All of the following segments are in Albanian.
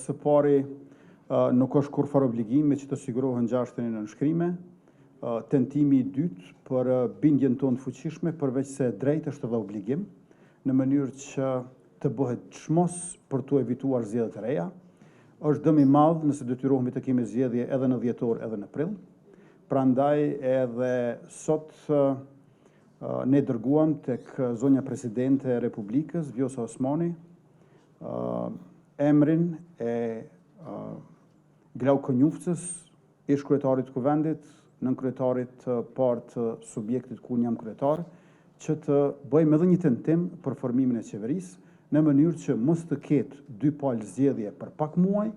së pari nuk është kurrfarë obligime që të sigurohen gjashtën e nënshkrime. Tentimi i dytë për bindjen tonë të fuqishme, përveç se drejt është edhe obligim, në mënyrë që të bëhet çmos për të evituar zgjedhjet e reja. Është dëm i madh nëse detyrohemi të kemi zgjedhje edhe në dhjetor edhe në prill. Prandaj edhe sot ne dërguam tek zonja presidente e Republikës, Vjosa Osmani, emrin e Glau Konjufcës, ish kryetarit të kuvendit, nën kryetarit të parë të subjektit ku unë jam kryetar, që të bëjmë edhe një tentim për formimin e qeverisë, në mënyrë që mos të ketë dy palë zgjedhje për pak muaj,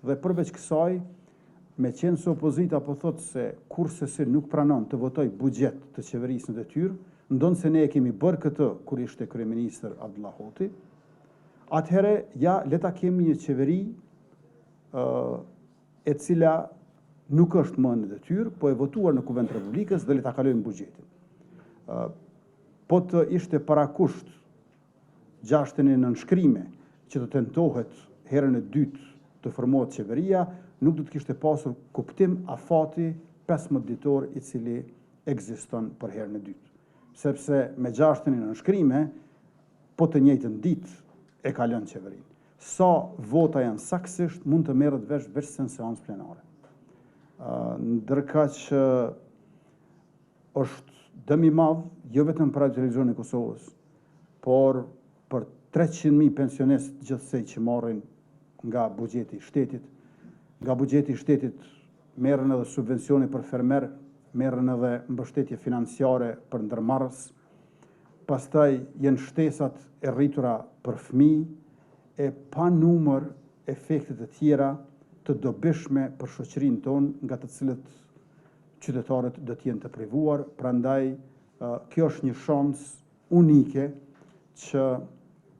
dhe përveç kësaj, me qenë se opozita po thotë se kurse se nuk pranon të votoj buxhet të qeverisë në detyrë, ndonë se ne e kemi bërë këtë kur ishte kryeministër Abdullah Hoti, atëherë ja leta kemi një qeveri e cila nuk është më në detyrë, po e votuar në Kuvend të Republikës dhe le ta kalojmë buxhetin. Po të ishte parakusht gjashtën e nënshkrime që të tentohet herën e dytë të formohet qeveria, nuk do të kishte pasur kuptim afati 15 ditor i cili ekziston për herën e dytë. Sepse me gjashtën e nënshkrime, po të njëjtën ditë e ka lënë qeverinë. Sa vota janë saktësisht mund të merret veç në seancë plenare. Ndërka që është dëm i madh, jo vetëm për televizionin e Kosovës, por për 300.000 pensionistë gjithsej që marrin nga buxheti i shtetit. Nga buxheti i shtetit merren edhe subvencione për fermer, merren edhe mbështetje financiare për ndërmarrës, pastaj janë shtesat e rritura për fëmijë, e pa numër efektet e tjera të dobishme për shoqërinë tonë, nga të cilët qytetarët do të jenë të privuar. Prandaj kjo është një shans unike që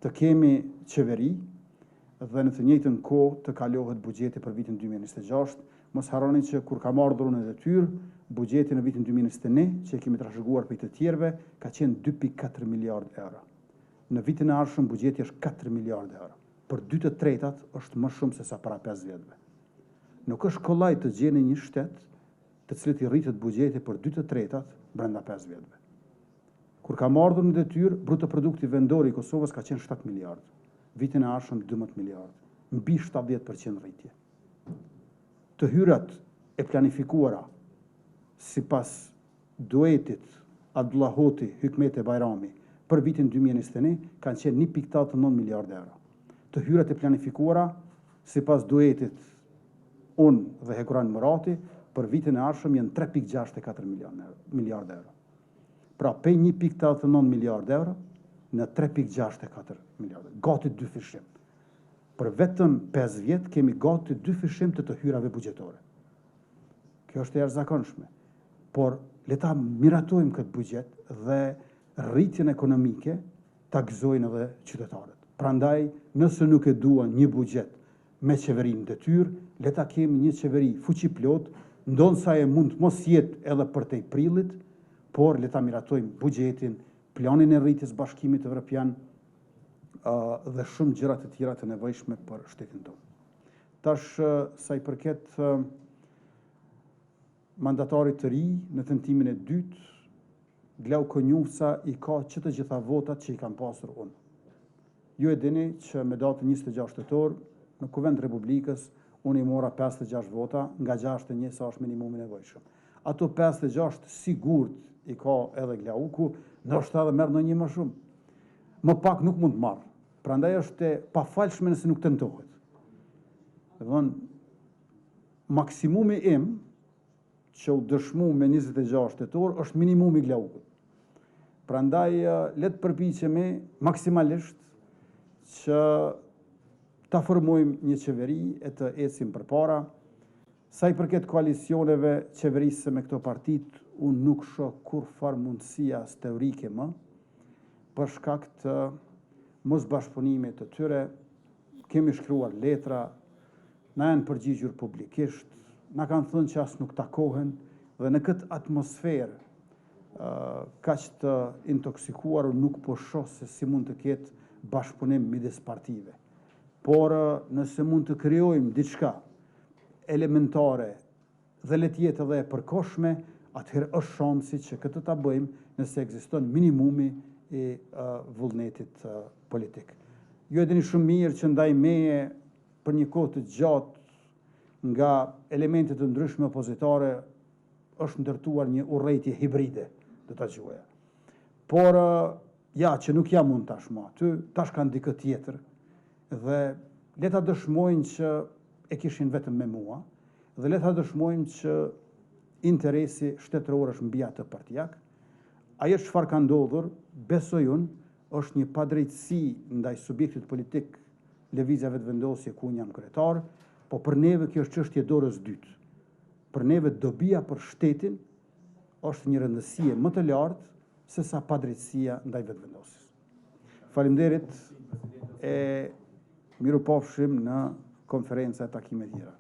të kemi qeveri dhe në të njëjtën kohë të kalohet buxheti për vitin 2026. Mos harroni që kur kam ardhur në detyrë, buxheti në vitin 2021, që e kemi trashëguar për të tjerëve, ka qenë 2.4 miliardë euro. Në vitin e ardhshëm buxheti është 4 miliardë euro. Për 2/3 është më shumë se sa para 5 vjetëve. Nuk është kollaj të gjeni një shtet të cilit i rritet buxheti për 2/3 brenda 5 vjetëve. Kur kam ardhur në detyrë, bruto produkti vendor i Kosovës ka qenë 7 miliardë. Vitin e ardhshëm 12 miliardë, mbi 70% rritje. Të hyrat e planifikuara sipas duetit Abdullah Hoti Hykmete Bajrami për vitin 2021 kanë qenë 1.89 miliardë euro. Të hyrat e planifikuara sipas duetit unë dhe Hekuran Murati për vitin e ardhshëm janë 3.64 miliardë euro. Pra pe 1.89 miliardë euro në 3.64 miliardë. Gati 2 fishim. Për vetëm 5 vjetë kemi gati 2 fishim të hyrave buxhetore. Kjo është e jashtëzakonshme. Por le ta miratojmë këtë buxhet dhe rritjen ekonomike ta gëzojnë edhe qytetarët. Prandaj, nëse nuk e duan një buxhet me qeverinë detyrë, le ta kemi një qeveri fuqiplot, ndonsa e mund të mos jetë edhe për tej prillit, por le ta miratojmë buxhetin, planin e rritjes bashkimit evropian dhe shumë gjëra të tjera të nevojshme për shtetin tonë. Tash sa i përket mandatarit të ri në tentimin e dytë, Glau Konjufca i ka që të gjitha votat që i kam pasur unë. Ju e dini që me datën 26 tetor në Kuvend Republikës unë i mora 56 vota, nga 61 sa është minimumi nevojshëm. Ato 56 sigurt i ka edhe Glauku, ndoshta edhe merr ndonjë më shumë. Më pak nuk mund të marr. Prandaj është e pafalshme nëse nuk tentohet. Domthon maksimumi im që u dëshmu me 26 tetor është minimumi i Glaukut. Prandaj le të përpiqemi maksimalisht që ta formojmë një qeveri e të ecim përpara. Sa i përket koalicioneve qeverisë me këto partit, unë nuk shoh kurrfarë mundësia teorike më, për shkak të mosbashkëpunimit të tyre. Kemi shkruar letra, na janë përgjigjur publikisht, na kanë thënë që as nuk takohen, dhe në këtë atmosferë kaq të intoksikuar nuk po shoh se si mund të ketë bashkëpunim midis partive. por nëse mund të krijojmë diçka elementare dhe le të jetë edhe e përkohshme, atëherë është shansi që këtë ta bëjmë nëse ekziston minimumi i vullnetit politik. Ju e dini shumë mirë që ndaj meje për një kohë të gjatë nga elementet të ndryshme opozitare është ndërtuar një urrejtje hibride, do ta quaja. Por ja që nuk jam unë tashmë aty, tash kanë dikë tjetër dhe le ta dëshmojnë që e kishin vetëm me mua dhe le ta dëshmojnë që interesi shtetëror është mbi atë partijak. Ajo çfarë ka ndodhur, besoj unë, është një padrejtësi ndaj subjektit politik lëvizja vetëvendosje ku unë jam kryetar, po për neve kjo është çështje dorës dytë. Për neve dobia për shtetin është një rëndësie më të lartë se sa padrejtësia ndaj vetëvendosjes. Faleminderit e mirupafshim në konferenca e takime tjera.